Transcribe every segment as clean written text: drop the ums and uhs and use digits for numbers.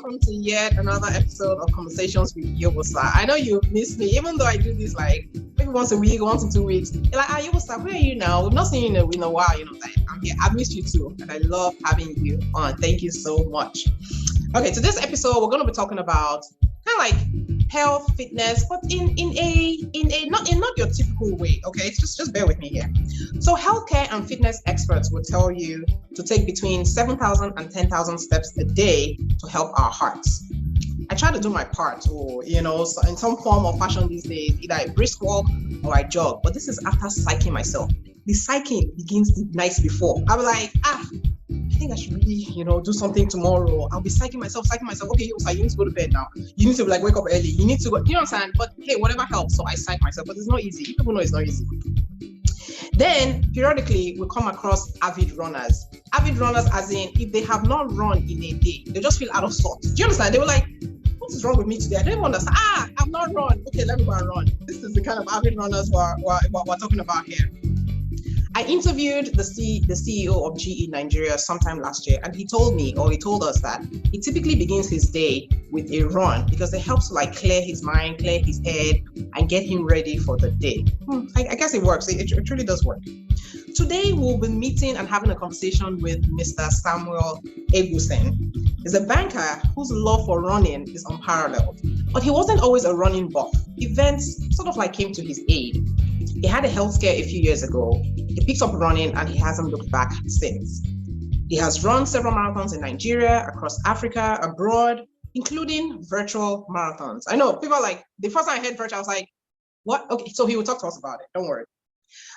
welcome to yet another episode of Conversations with Yobosa. I know you missed me, even though I do this like maybe once a week, once in 2 weeks. You're like, Yobosa, where are you now? We've not seen you in a while, like, I'm here. I've missed you too, and I love having you on. Thank you so much. Okay, so this episode, we're going to be talking about kind of like health, fitness, but in not your typical way. Okay, just bear with me here. So healthcare and fitness experts will tell you to take between 7,000 and 10,000 steps a day to help our hearts. I try to do my part, or so in some form or fashion these days, either I brisk walk or I jog. But this is after psyching myself. The psyching begins the night before. I'm like, I think I should really, do something tomorrow. I'll be psyching myself. Okay, you need to go to bed now. You need to wake up early. You need to go, you know what I'm saying? But hey, whatever helps. So I psych myself, but it's not easy. People know it's not easy. Then periodically we come across avid runners. Avid runners as in if they have not run in a day, they just feel out of sorts. Do you understand? They were like, what is wrong with me today? I don't even understand. I've not run. Okay, let me go and run. This is the kind of avid runners we're talking about here. I interviewed the CEO of GE Nigeria sometime last year, and he told us that he typically begins his day with a run because it helps to clear his mind, clear his head, and get him ready for the day. I guess it works. It truly does work. Today, we'll be meeting and having a conversation with Mr. Samuel Egbuson. He's a banker whose love for running is unparalleled, but he wasn't always a running buff. Events sort of came to his aid. He had a health scare a few years ago. He picked up running and he hasn't looked back since. He has run several marathons in Nigeria, across Africa, abroad, including virtual marathons. I know people are like, the first time I heard virtual, I was like, what? Okay, so he will talk to us about it. Don't worry.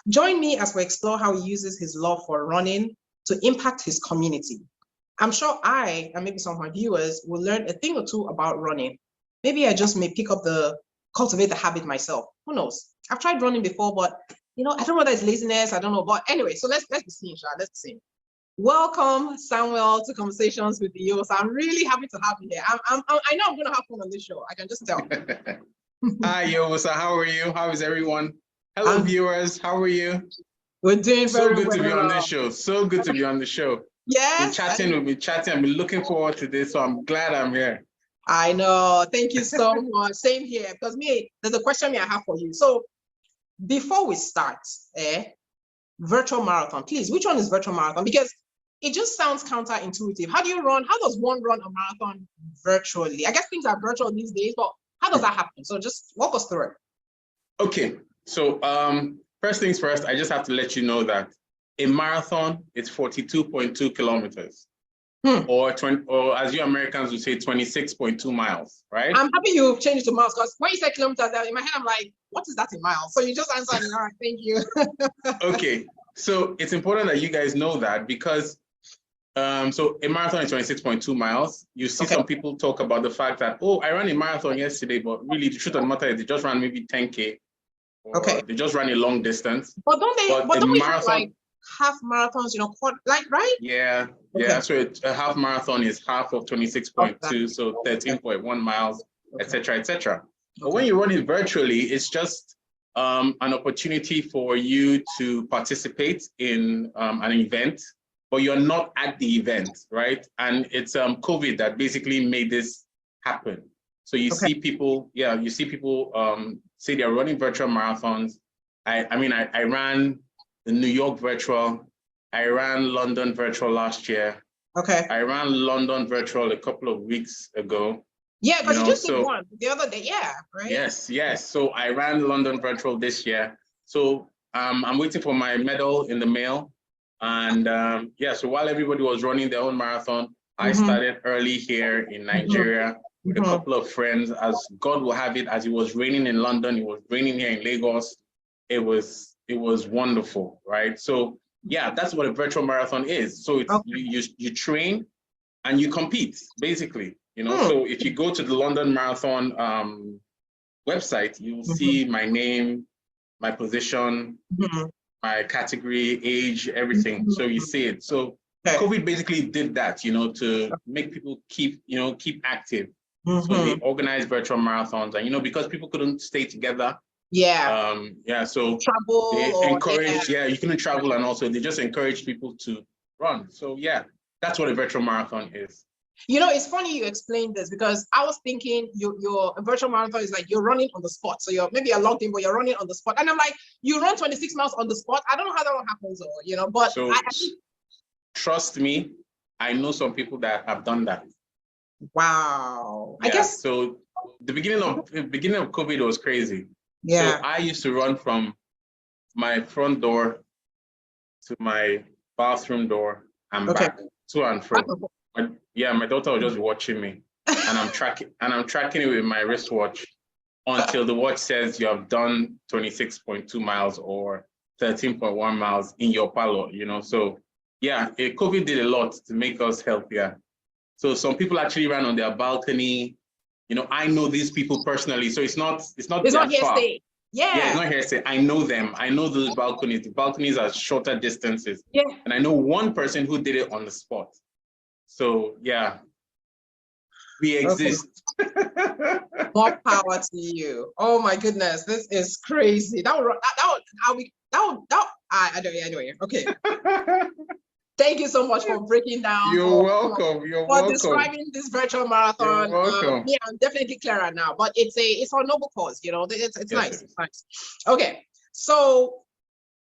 Join me as we explore how he uses his love for running to impact his community. I'm sure I, and maybe some of my viewers, will learn a thing or two about running. Maybe I just may cultivate the habit myself. Who knows? I've tried running before, but I don't know whether it's laziness. I don't know. But anyway, so let's be seeing, Sha. Let's see. Welcome, Samuel, to Conversations with the Youth. I'm really happy to have you here. I know I'm going to have fun on this show. I can just tell. Hi, Yobosa. How are you? How is everyone? Hello, viewers. How are you? We're doing very well. So good to be on well. this show. So good to be on the show. Yes. We've been chatting. I've been looking forward to this, so I'm glad I'm here. I know. Thank you so much. Same here. Because there's a question I have for you. So before we start, virtual marathon, please, which one is virtual marathon? Because it just sounds counterintuitive. How does one run a marathon virtually? I guess things are virtual these days, but how does that happen? So just walk us through it. Okay. So first things first, I just have to let you know that a marathon is 42.2 kilometers. Or as you Americans would say, 26.2 miles, right? I'm happy you changed it to miles because when you said kilometers, in my head, I'm like, what is that in miles? So you just answered me. All right, thank you. Okay, so it's important that you guys know that because, so a marathon is 26.2 miles. You see some people talk about the fact that, I ran a marathon yesterday, but really the truth of the matter is they just ran maybe 10K. They just ran a long distance. But don't we have half marathons, right? Yeah. Yeah, so a half marathon is half of 26.2, so 13.1 miles, etc., etc. But when you run it virtually, it's just an opportunity for you to participate in an event, but you're not at the event, right? And it's COVID that basically made this happen. So you see people, say they're running virtual marathons. I ran the New York virtual. I ran London virtual last year. I ran London virtual a couple of weeks ago. Yeah, because you just did one the other day, right? Yes. So I ran London virtual this year. So I'm waiting for my medal in the mail. And so while everybody was running their own marathon, I started early here in Nigeria with a couple of friends. As God will have it, as it was raining in London, it was raining here in Lagos. It was wonderful, right? So that's what a virtual marathon is. So it's you train and you compete, basically. So if you go to the London Marathon website, you'll see my name, my position, my category, age, everything. So you see it. So COVID basically did that, to make people keep active. So they organized virtual marathons, and because people couldn't stay together. So travel, they encourage, you couldn't travel, and also they just encourage people to run. So that's what a virtual marathon is. You know, it's funny you explained this because I was thinking your virtual marathon is like you're running on the spot. So you're maybe a long thing, but you're running on the spot. And I'm like, you run 26 miles on the spot. I don't know how that one happens, or but So trust me, I know some people that have done that. Wow. Yeah, I guess so the beginning of COVID was crazy. Yeah. So I used to run from my front door to my bathroom door and back to and fro. My daughter was just watching me, and I'm tracking it with my wristwatch until the watch says you have done 26.2 miles or 13.1 miles in your parlor. So yeah, COVID did a lot to make us healthier. So some people actually ran on their balcony. I know these people personally, so it's not hearsay. Yeah, it's not hearsay. I know them. I know those balconies. The balconies are shorter distances. Yeah. And I know one person who did it on the spot. So yeah, we exist. Okay. More power to you. Oh my goodness, this is crazy. Anyway. Okay. Thank you so much for breaking down. You're welcome. For describing this virtual marathon. You're welcome. Yeah, I'm definitely clearer now. But it's for a noble cause. It's nice. It's nice. Okay, so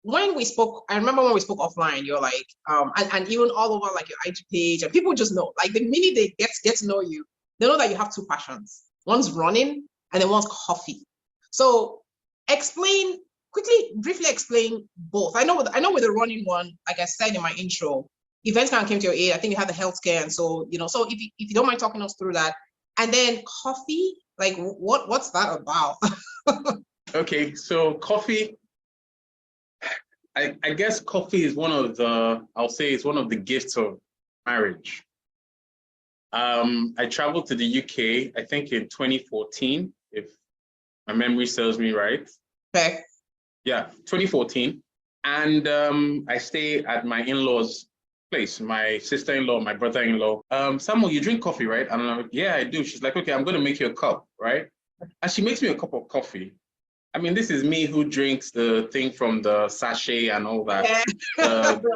when we spoke, I remember when we spoke offline, you're like, and even all over like your IG page, and people just know, like the minute they get to know you, they know that you have two passions. One's running, and then one's coffee. So briefly explain both. I know with the running one, like I said in my intro, events kind of came to your aid. I think you had the health scare, and so so if you don't mind talking us through that, and then coffee, like what's that about? Okay, so coffee. I guess coffee is one of the gifts of marriage. I traveled to the UK, I think in 2014, if my memory serves me right. Okay. Yeah, 2014. And I stay at my in-laws' place, my sister-in-law, my brother-in-law. Samuel, you drink coffee, right? And I'm like, yeah, I do. She's like, okay, I'm going to make you a cup, right? And she makes me a cup of coffee. I mean, this is me who drinks the thing from the sachet and all that.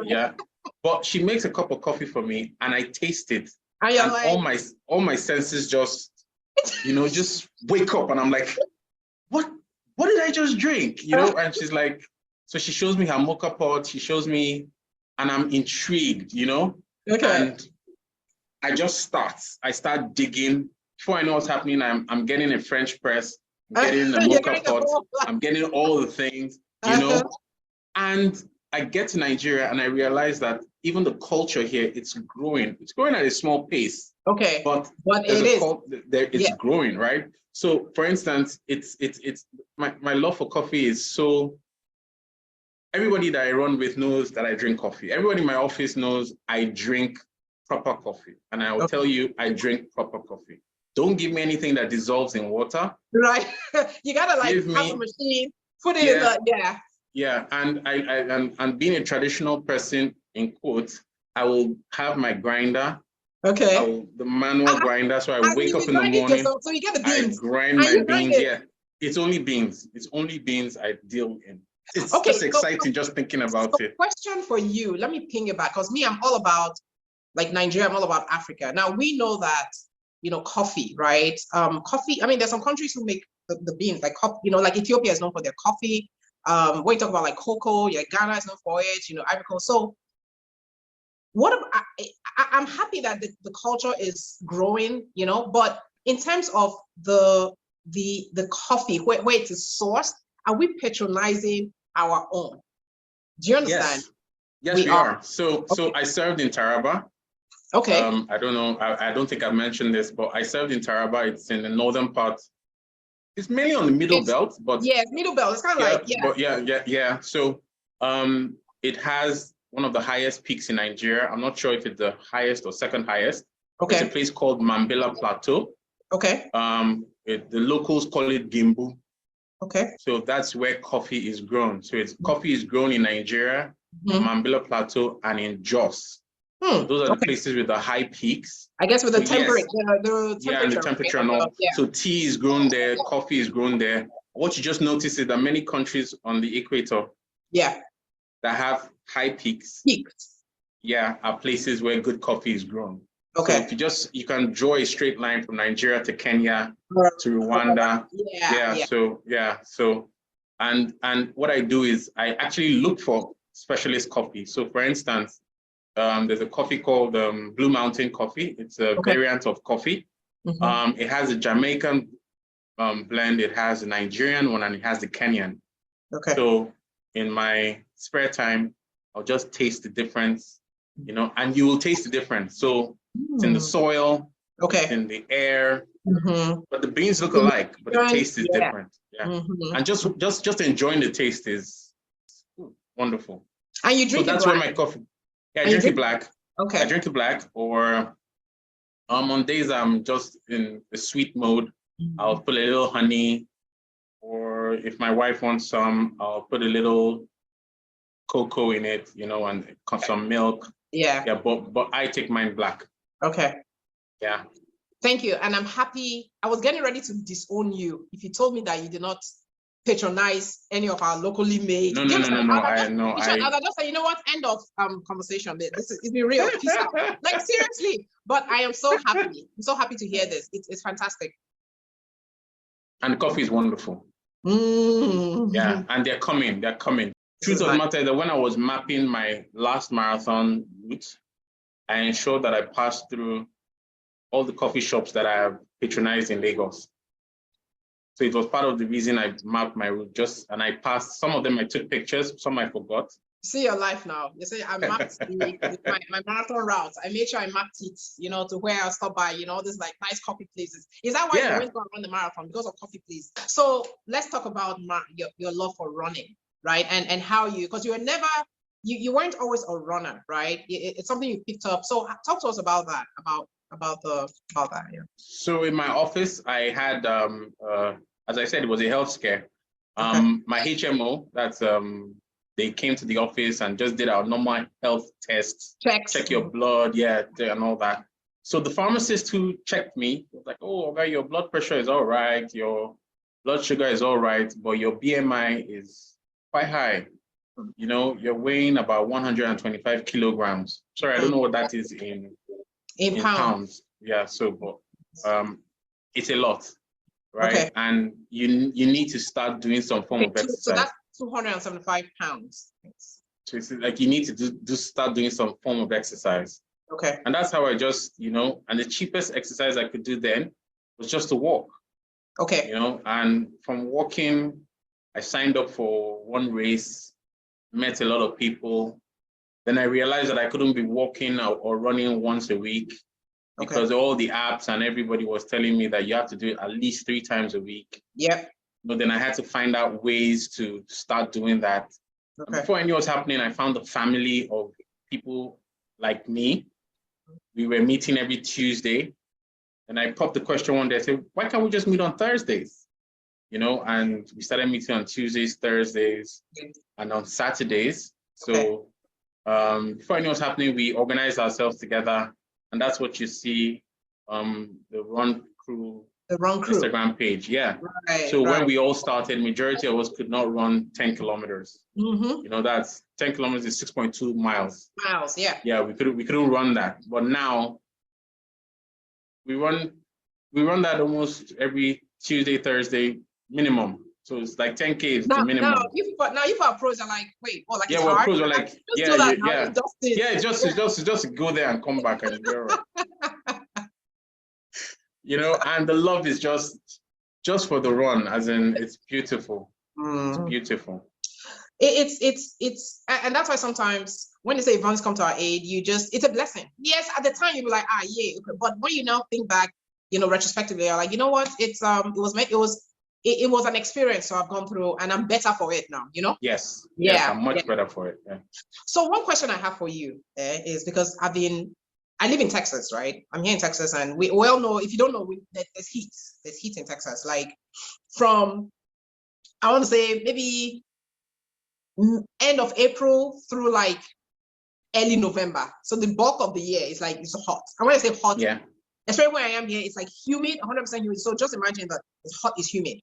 Yeah. But she makes a cup of coffee for me and I taste it. And like, all my senses just, just wake up and I'm like, what did I just drink? And she's like, so she shows me her mocha pot, she shows me, and I'm intrigued, Okay. And I start digging. Before I know what's happening, I'm getting a French press, I'm getting a mocha pot, I'm getting all the things, And I get to Nigeria and I realize that even the culture here, it's growing. It's growing at a small pace. Okay. But it's growing, right? So for instance, it's my love for coffee is so, everybody that I run with knows that I drink coffee. Everybody in my office knows I drink proper coffee. And I will tell you, I drink proper coffee. Don't give me anything that dissolves in water. Right. You gotta have a machine, put it in the, Yeah, and being a traditional person, in quotes, I will have my grinder. Okay. The manual grinder. So I wake up in the morning. So you get the beans. I grind my beans. Yeah. It's only beans. It's only beans I deal in. It's just exciting just thinking about it. Question for you. Let me ping it back because me, I'm all about like Nigeria. I'm all about Africa. Now we know that coffee, right? Coffee. I mean, there's some countries who make the beans like coffee. Like Ethiopia is known for their coffee. When you talk about like cocoa, Ghana is known for it, Ivory Coast. So I'm happy that the culture is growing, but in terms of the coffee, where it is sourced, are we patronizing our own? Do you understand? Yes, we are. So I served in Taraba. Okay. I don't know, I don't think I've mentioned this, but I served in Taraba. It's in the northern part. It's mainly on the middle belt, but middle belt. It's kind of So it has one of the highest peaks in Nigeria. I'm not sure if it's the highest or second highest. Okay. It's a place called Mambila Plateau. Okay. The locals call it Gimbu. Okay. So that's where coffee is grown. So coffee is grown in Nigeria, Mambila Plateau, and in Jos. Those are the places with the high peaks. I guess with the temperature. And the temperature and all. Yeah. So tea is grown there, coffee is grown there. What you just notice is that many countries on the equator that have high peaks, are places where good coffee is grown. Okay. So you can draw a straight line from Nigeria to Kenya to Rwanda. Yeah. So and what I do is I actually look for specialist coffee. So for instance, there's a coffee called Blue Mountain Coffee. It's a variant of coffee. It has a Jamaican blend, it has a Nigerian one, and it has the Kenyan. Okay. So in my spare time, I'll just taste the difference, and you will taste the difference. So it's in the soil, it's in the air, but the beans look alike, but the taste is different. Yeah. And just enjoying the taste is wonderful. And you drink so that's it black? where my coffee. Yeah, I drink it black. Okay. I drink it black, or on days I'm just in the sweet mode, I'll put a little honey, or if my wife wants some, I'll put a little cocoa in it, and some milk. Yeah. Yeah, but I take mine black. Okay. Yeah. Thank you. And I'm happy. I was getting ready to disown you if you told me that you did not patronize any of our locally made. No. I just say, you know what? End of conversation. This is be real. Like seriously. But I am so happy. I'm so happy to hear this. It's fantastic. And the coffee is wonderful. Yeah, and they're coming. Truth of the matter is that when I was mapping my last marathon route, I ensured that I passed through all the coffee shops that I have patronized in Lagos. So it was part of the reason I mapped my route, and I passed some of them. I took pictures, some I forgot. See your life now. You say I mapped my marathon routes. I made sure I mapped it, to where I'll stop by, this like nice coffee places. Is that why you went to run the marathon? Because of coffee places? So let's talk about your love for running, right? And how because you were never, you weren't always a runner, right? It's something you picked up. So talk to us about that, about that. Yeah. So in my office, I had, as I said, it was a health scare. My HMO, that's they came to the office and just did our normal health tests, check your blood, and all that. So the pharmacist who checked me was like, "Oh, okay, your blood pressure is all right, your blood sugar is all right, but your BMI is quite high. You're weighing about 125 kilograms. Sorry, I don't know what that is in pounds. Yeah, so but it's a lot, right? Okay. And you need to start doing some form of exercise. So that's 275 pounds. So it's like you need to start doing some form of exercise. Okay. And that's how I just, and the cheapest exercise I could do then was just to walk. Okay. And from walking, I signed up for one race, met a lot of people. Then I realized that I couldn't be walking or running once a week because all the apps and everybody was telling me that you have to do it at least 3 times a week. Yep. But then I had to find out ways to start doing that. Okay. Before I knew what was happening, I found a family of people like me. We were meeting every Tuesday. And I popped the question one day, I said, why can't we just meet on Thursdays? And we started meeting on Tuesdays, Thursdays, and on Saturdays. So before I knew what's happening, we organized ourselves together. And that's what you see, the Run Crew Instagram page. Yeah. Right, so when we all started, majority of us could not run 10 kilometers. That's 10 kilometers is 6.2 miles. Yeah. Yeah, we couldn't run that. But now we run that almost every Tuesday, Thursday minimum. So it's like 10K is the minimum. Now you for pros are like, wait, well, like, yeah, well, pros are like, it's just to go there and come back and be all right. And the love is just for the run, as in it's beautiful. It's beautiful. It's and that's why sometimes when they say events come to our aid, it's a blessing. Yes, at the time you'll be like, okay. But when you now think back, retrospectively, you're like, you know what? It was an experience so I've gone through, and I'm better for it now. Yes. Yes, I'm much better for it. Yeah. So one question I have for you is because I live in Texas, right? I'm here in Texas, and we all know, if you don't know, there's heat. There's heat in Texas. Like from, I want to say maybe end of April through like early November. So the bulk of the year is like, it's hot. And when I say hot, especially where I am here, it's like humid, 100% humid. So just imagine that it's hot, it's humid.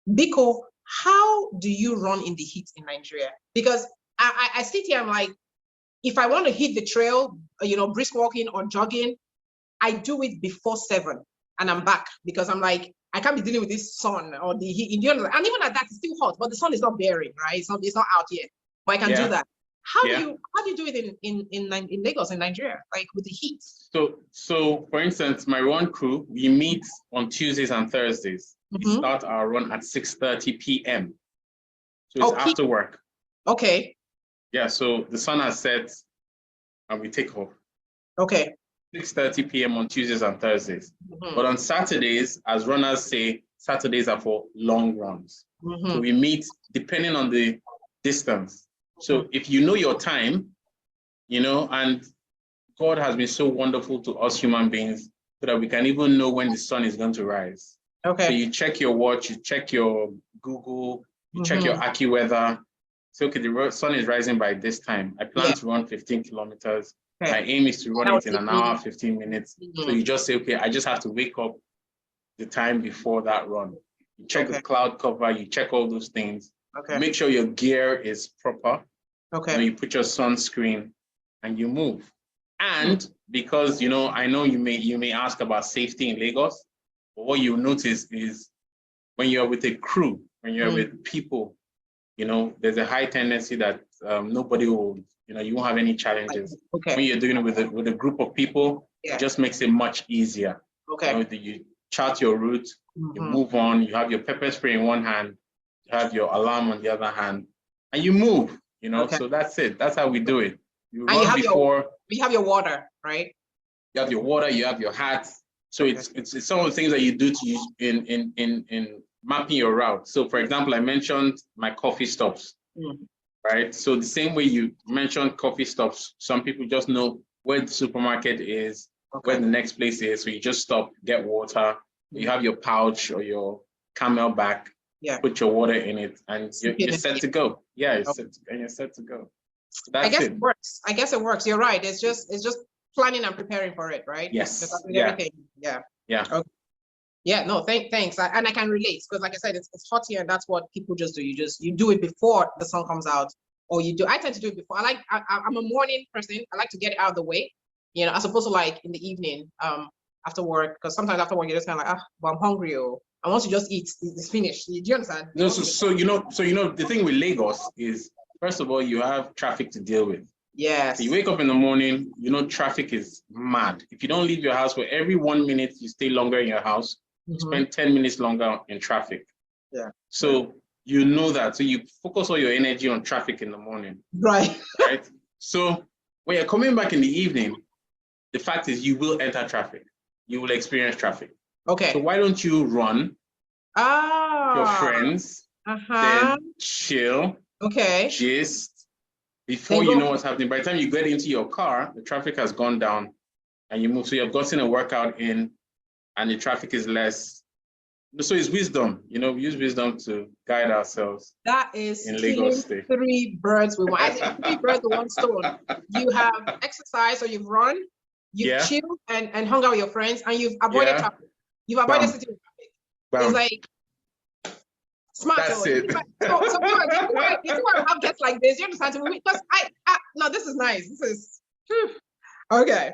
Biko, how do you run in the heat in Nigeria? Because I sit here, I'm like, if I want to hit the trail, brisk walking or jogging, I do it before 7 and I'm back because I'm like, I can't be dealing with this sun or the heat. And even at that, it's still hot, but the sun is not bearing, right? It's not out yet. But I can do that. How do you do it in Lagos, in Nigeria, like with the heat? So for instance, my run crew, we meet on Tuesdays and Thursdays. We start our run at 6:30 p.m. So it's after work. Okay. Yeah, so the sun has set and we take off. Okay. 6:30 p.m. on Tuesdays and Thursdays. But on Saturdays, as runners say, Saturdays are for long runs. So we meet depending on the distance. So if you know your time, and God has been so wonderful to us human beings so that we can even know when the sun is going to rise. Okay. So you check your watch, you check your Google, you check your AccuWeather. So, okay, the sun is rising by this time. I plan to run 15 kilometers. Okay. My aim is to run it in an hour, 15 minutes. So you just say, okay, I just have to wake up the time before that run. You check the cloud cover, you check all those things. Okay. Make sure your gear is proper. Okay. You put your sunscreen and you move. And because, I know you may ask about safety in Lagos, but what you notice is when you're with a crew, when you're with people, there's a high tendency that nobody will, you won't have any challenges. Okay. When you're doing it with a group of people, it just makes it much easier. Okay. You chart your route, you move on, you have your pepper spray in one hand, you have your alarm on the other hand, and you move, so that's it. That's how we do it. You run before. You have your water, right? You have your water, you have your hat. So it's some of the things that you do to use in mapping your route. So for example, I mentioned my coffee stops, right? So the same way you mentioned coffee stops, some people just know where the supermarket is, where the next place is. So you just stop, get water. You have your pouch or your camelback, put your water in it, and you're set to go. Yeah, you're set to go. So that's I guess it works. I guess it works. You're right. It's just planning and preparing for it, right? Yes. Everything. Yeah. Okay. Yeah. No. Thanks. And I can relate because, like I said, it's hot here, and that's what people just do. You do it before the sun comes out, or you do. I tend to do it before. I'm a morning person. I like to get it out of the way, as opposed to like in the evening, after work. Because sometimes after work you're just kind of like, well, I'm hungry, and once you just eat, it's finished. Do you understand? No. So the thing with Lagos is, first of all, you have traffic to deal with. Yes. So you wake up in the morning, traffic is mad. If you don't leave your house for every 1 minute you stay longer in your house, you spend 10 minutes longer in traffic. Yeah. So you know that. So you focus all your energy on traffic in the morning. Right. Right. So when you're coming back in the evening, the fact is you will enter traffic. You will experience traffic. Okay. So why don't you run your friends, then chill, gist, before you know what's happening. By the time you get into your car, the traffic has gone down and you move. So you've gotten a workout in and the traffic is less. So it's wisdom, we use wisdom to guide ourselves. That is in Lagos State. 3 birds with one. I think 3 birds with one stone. You have exercised or you've run, you've chilled and hung out with your friends, and you've avoided traffic. You've avoided sitting in traffic. It's like smart. That's it. So you see why I have guests like this. You understand? Because no, this is nice. This is okay.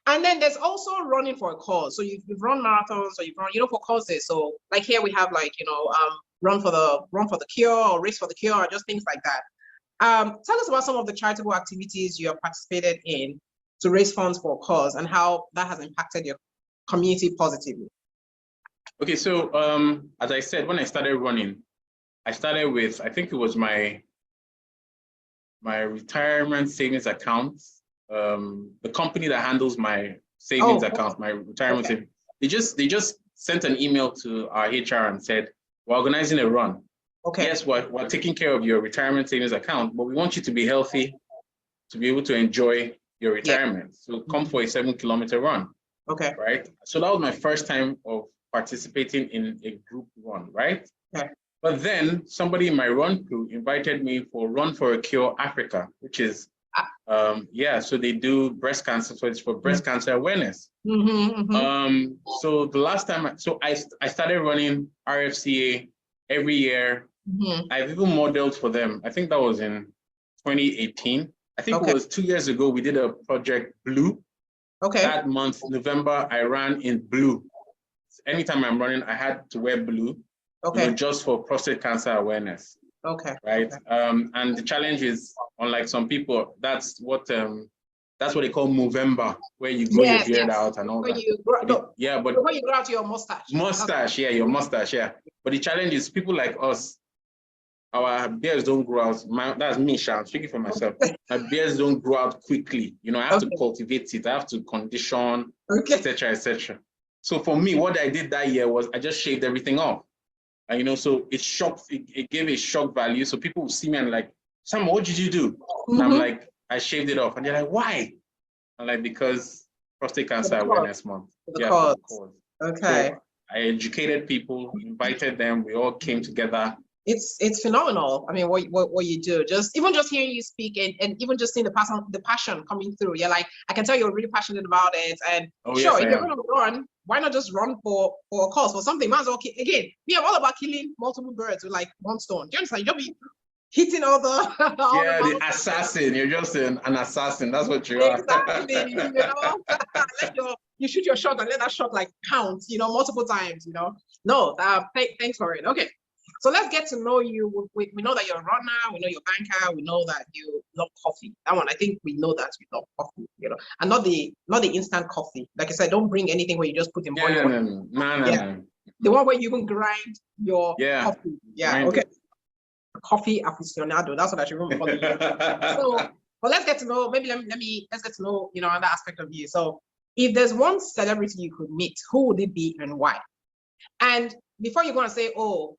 And then there's also running for a cause. So you've run marathons, or you've run, for causes. So like here we have run for the cure, or race for the cure, or just things like that. Tell us about some of the charitable activities you have participated in to raise funds for a cause, and how that has impacted your community positively. Okay, so as I said, when I started running, I started with, I think it was my retirement savings account. The company that handles my savings account, my retirement savings, they just sent an email to our HR and said, we're organizing a run. Okay. Yes, we're taking care of your retirement savings account, but we want you to be healthy, to be able to enjoy your retirement. So come for a 7-kilometer run. Okay. Right. So that was my first time of participating in a group run, right? Okay. But then somebody in my run crew invited me for Run for a Cure Africa, which is so they do breast cancer, so it's for breast cancer awareness. So the last time, I started running RFCA every year. I've even modeled for them. I think that was in 2018. I think it was 2 years ago, we did a project Blue. Okay. That month, November, I ran in blue. Anytime I'm running, I had to wear blue. Okay. Just for prostate cancer awareness. Okay. Right. Okay. And the challenge is, unlike some people, that's what they call Movember, where you grow your beard out and all when that. You grow, but when you grow out your mustache. Mustache, yeah, your mustache, yeah. But the challenge is people like us, our beards don't grow out. That's me, Sha. I'm speaking for myself. My beards don't grow out quickly. I have to cultivate it. I have to condition, etc., etc. So for me, what I did that year was I just shaved everything off. And so it shocked. It gave a shock value. So people will see me and like, Sam, what did you do? And I'm like, I shaved it off. And they're like, why? I'm like, because prostate cancer awareness month. For the cause. Okay. So I educated people, invited them. We all came together. It's phenomenal. I mean, what you do, just hearing you speak and even just seeing the passion coming through. You're like, I can tell you're really passionate about it. And if you're going to run, why not just run for a cause, for something? Might as well again. We are all about killing multiple birds with like one stone. Do you understand? You don't be hitting all the the assassin. You're just an assassin. That's what you are. Exactly. You shoot your shot and let that shot like count. Multiple times. No. Thanks for it. Okay. So let's get to know you. We know that you're a runner. We know you're a banker. We know that you love coffee. That one, I think we know that you love coffee. And not the instant coffee. Like I said, don't bring anything where you just put in boiling. No. The one where you even grind your coffee. Yeah. Okay. Coffee aficionado. That's what I should remember. So, but let's get to know. Maybe let's get to know another aspect of you. So, if there's one celebrity you could meet, who would it be and why? And before you're gonna say, oh,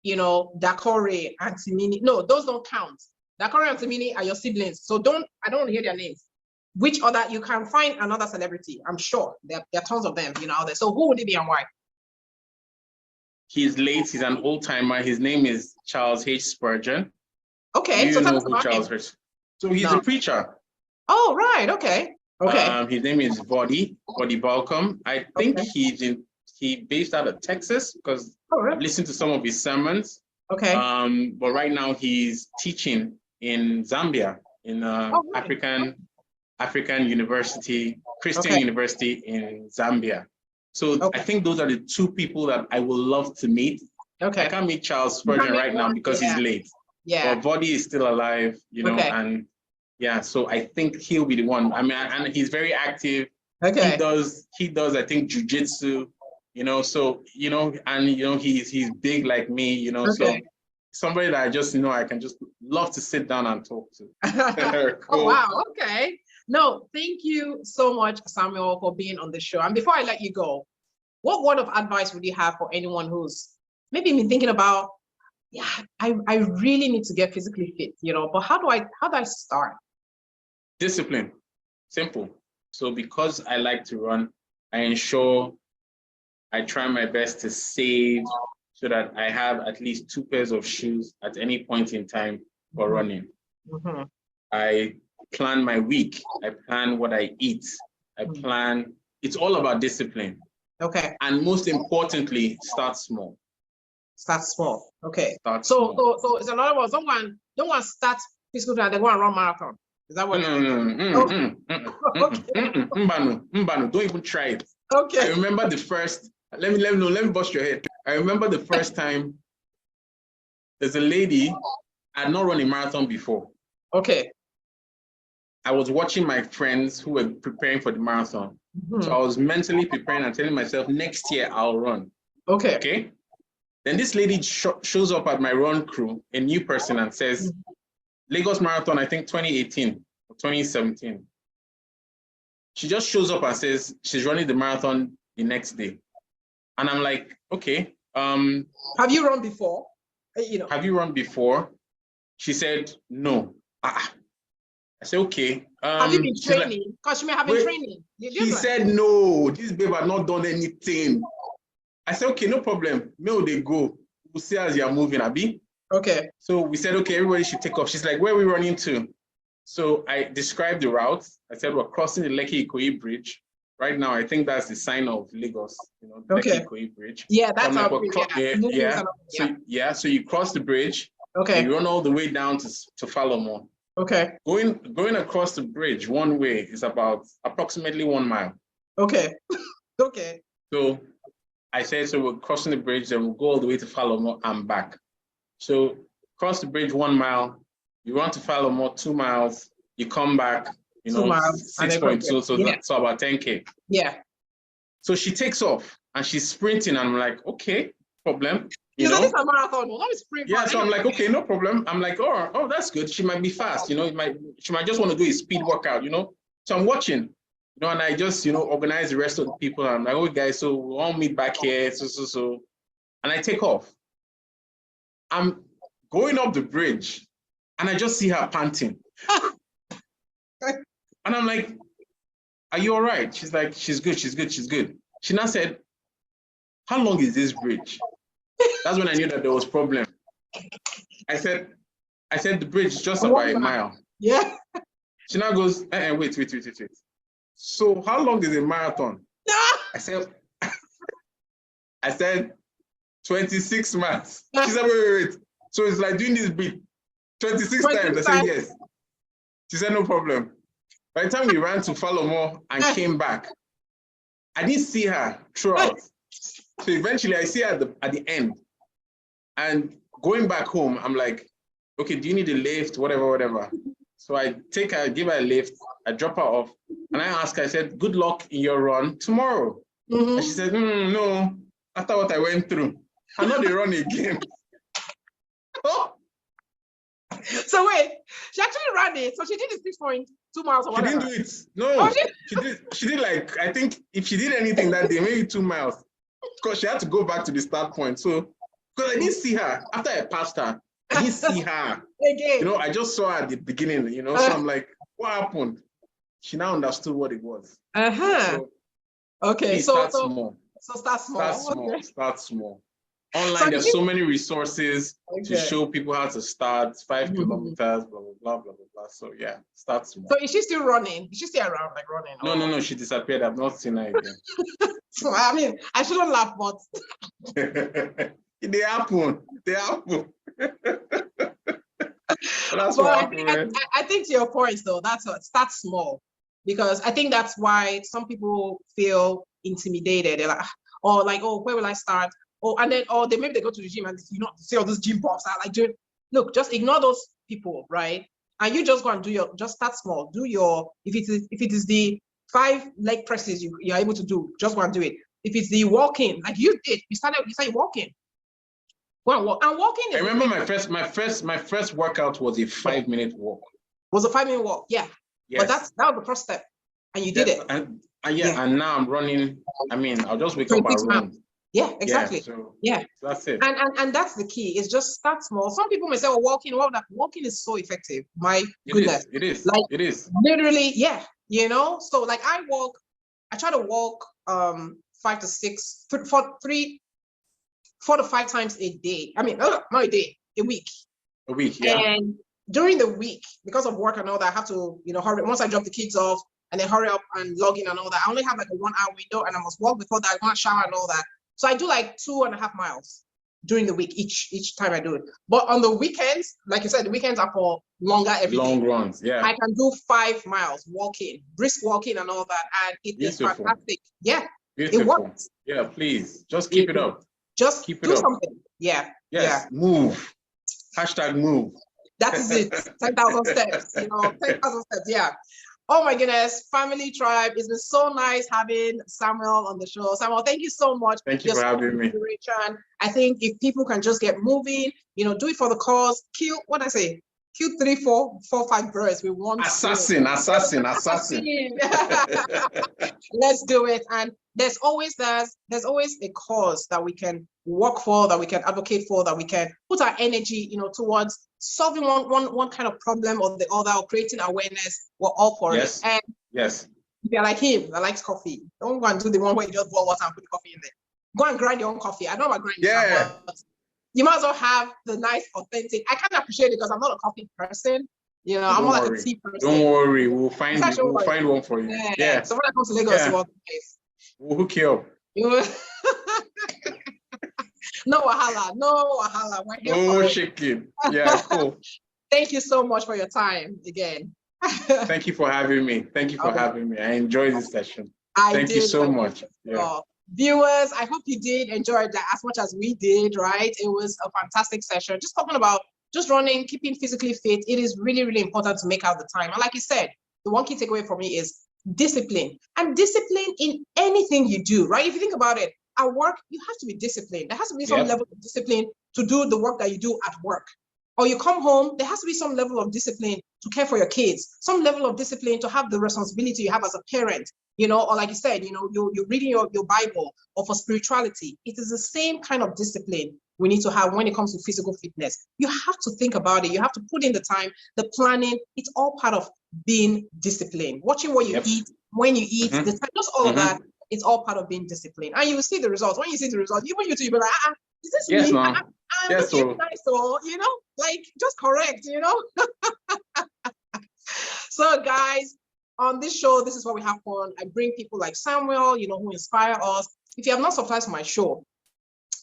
Dakore and Timini. No, those don't count. Dakore and Timini are your siblings. So I don't want to hear their names. Which other, you can find another celebrity. I'm sure there are tons of them, out there. So who would it be and why? He's late. He's an old timer. His name is Charles H. Spurgeon. Okay. You know who Charles H. So he's a preacher. Oh, right. Okay. Okay. His name is Vodi Balcom. I think he based out of Texas because I've listened to some of his sermons. Okay. But right now he's teaching in Zambia, in African University, Christian University in Zambia. So I think those are the two people that I would love to meet. Okay. I can't meet Charles Spurgeon right now because he's late. Yeah. But Vodi is still alive, and so I think he'll be the one. I mean, and he's very active. Okay. He does, I think, jujitsu. He's big like me, so somebody that I just I can just love to sit down and talk to. Cool. Oh, wow. Okay. No, thank you so much, Samuel, for being on the show. And before I let you go, what word of advice would you have for anyone who's maybe been thinking about, I really need to get physically fit, but how do I start? Discipline. Simple. So because I like to run, I ensure I try my best to save so that I have at least 2 pairs of shoes at any point in time for running. Mm-hmm. I plan my week. I plan what I eat. It's all about discipline. Okay. And most importantly, start small. Start small. Okay. So it's another word. Don't want to start physical and then go and run marathon. Is that what? Mbano, don't even try it. Okay. I remember the first. Let me bust your head. I remember the first time there's a lady, I had not run a marathon before. Okay. I was watching my friends who were preparing for the marathon. Mm-hmm. So I was mentally preparing and telling myself, next year I'll run. Okay. Okay. Then this lady shows up at my run crew, a new person, and says, Lagos Marathon, I think 2018 or 2017. She just shows up and says she's running the marathon the next day. And I'm like, okay. Have you run before? Have you run before? She said, no. I said, okay. Have you been training? Because she may have been training. He said, no, this babe had not done anything. I said, okay, no problem. May they go. We'll see as you're moving, Abi. Okay. So we said, okay, everybody should take off. She's like, where are we running to? So I described the route. I said, we're crossing the Lekki Ikoyi Bridge. Right now, I think that's the sign of Lagos, Lekki Ikoyi Bridge. Yeah, that's our bridge. So you cross the bridge. Okay. You run all the way down to Falomo. Okay. Going across the bridge one way is about approximately 1 mile. Okay. Okay. So I said, so we're crossing the bridge, then we'll go all the way to Falomo and back. So cross the bridge 1 mile, you run to Falomo 2 miles, you come back, 2 miles. 6.2, so yeah. that's about 10K. Yeah. So she takes off and she's sprinting, and I'm like, okay, problem. You know, this is a marathon. Let me sprint. Yeah, so I'm like, okay, no problem. I'm like, oh, that's good. She might be fast, she might just want to do a speed workout, So I'm watching, and I just, organize the rest of the people. And I'm like, oh, guys, so we'll all meet back here. So. And I take off. I'm going up the bridge and I just see her panting. And I'm like, are you all right? She's like, she's good. She now said, how long is this bridge? That's when I knew that there was problem. I said the bridge is just about a mile. Yeah. She now goes, wait. So how long is a marathon? I said 26 miles. She said, wait. So it's like doing this beat 26 times. I said, yes. She said, no problem. By the time we ran to Falomo and came back, I didn't see her throughout. So eventually I see her at the end. And going back home, I'm like, okay, do you need a lift? Whatever. So I take her, give her a lift, I drop her off, and I ask her, I said, good luck in your run tomorrow. Mm-hmm. And she said, no, after what I went through, I'm not the run again. Oh. So wait, she actually ran it. So she did the 6.2 miles or whatever. She didn't do it. No, she did like, I think if she did anything that day, maybe 2 miles. Because she had to go back to the start point. So, because I didn't see her, after I passed her, I didn't see her. Again. I just saw her at the beginning, so I'm like, what happened? She now understood what it was. So, okay, start small. So start small. Start small. Online, there's so many resources to show people how to start 5 kilometers, blah. So yeah, start small. So is she still running? Is she still around, like running? No, she disappeared. I've not seen her again. So, I mean, I shouldn't laugh, but they happen. That's what I think to your point, though, that's what, start small, because I think that's why some people feel intimidated. They're like, where will I start? Maybe they go to the gym and see all those gym buffs. Look, just ignore those people, right? And you just go and just start small. Do your, if it is the 5 leg presses you're able to do, just go and do it. If it's the walking, like you did, you started walking. Go and walk. And walking is, I remember my first workout was a 5-minute walk. Was a 5-minute walk, yeah. Yes. But that was the first step. And you did it. And now I'm running. I mean, I'll just wake up and run. Yeah, exactly. So that's it. And that's the key, is just start small. Some people may say, walking is so effective. My goodness. It is. Like, it is. Literally, yeah. So like I try to walk 5 to 6, 4 to 5 times a day. I mean, not a day, a week. A week, yeah. And during the week, because of work and all that, I have to, hurry. Once I drop the kids off and then hurry up and log in and all that, I only have like a 1-hour window, and I must walk before that. I want to shower and all that. So I do like 2.5 miles during the week, each time I do it. But on the weekends, like you said, the weekends are for longer long runs, yeah. I can do 5 miles walking, brisk walking and all that, and it is fantastic. Yeah, beautiful. It works. Yeah, please, just keep it up. Just keep do something. Yeah. Yes. Yeah. Move. #move. That is it. 10,000 steps. 10,000 steps. Yeah. Oh my goodness, family tribe. It's been so nice having Samuel on the show. Samuel, thank you so much. Thank you for having me. I think if people can just get moving, do it for the cause. Kill 3, 4, 5 birds with one. Assassin. Let's do it. And there's always a cause that we can work for, that we can advocate for, that we can put our energy, towards solving one kind of problem or the other, or creating awareness. We're all for it. And yes, if you're like him that likes coffee, don't go and do the one where you just boil water and put the coffee in there. Go and grind your own coffee. I know about grinding. Yeah. You might as well have the nice, authentic. I kind of appreciate it because I'm not a coffee person. I'm more like a tea person. Don't worry, we'll find one for you. Yeah. So when I come to Lagos, you want the place. We'll hook you up. No wahala. We're here no shaking. Yeah, cool. Thank you so much for your time again. Thank you for having me. Thank you for having me. I enjoyed this session. Thank you so much. Yeah. Viewers, I hope you did enjoy that as much as we did, right? It was a fantastic session. Just talking about just running, keeping physically fit. It is really, really important to make out the time. And like you said, the one key takeaway for me is discipline. And discipline in anything you do, right? If you think about it, at work, you have to be disciplined. There has to be some level of discipline to do the work that you do at work. Or you come home, there has to be some level of discipline to care for your kids, some level of discipline to have the responsibility you have as a parent, you know, or like you said, you know, you're reading your Bible, or for spirituality. It is the same kind of discipline we need to have when it comes to physical fitness. You have to think about it. You have to put in the time, the planning. It's all part of being disciplined. Watching what you eat, when you eat, the time, just all of that. It's all part of being disciplined. And you will see the results. When you see the results, even you'll be like, is this me? I'm looking nice, or, you know, like, just correct, you know? So guys, on this show, this is what we have fun. I bring people like Samuel, you know, who inspire us. If you have not subscribed to my show,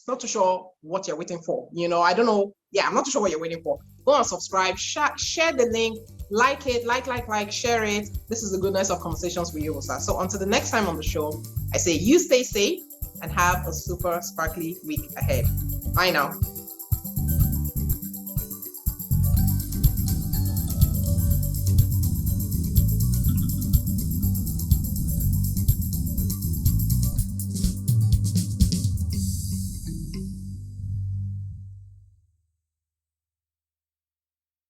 not too sure what you're waiting for. You know, I don't know. Yeah, I'm not too sure what you're waiting for. Go and subscribe, share the link, like it, like, share it. This is the goodness of Conversations with Yobosa. So until the next time on the show, I say you stay safe and have a super sparkly week ahead. Bye now.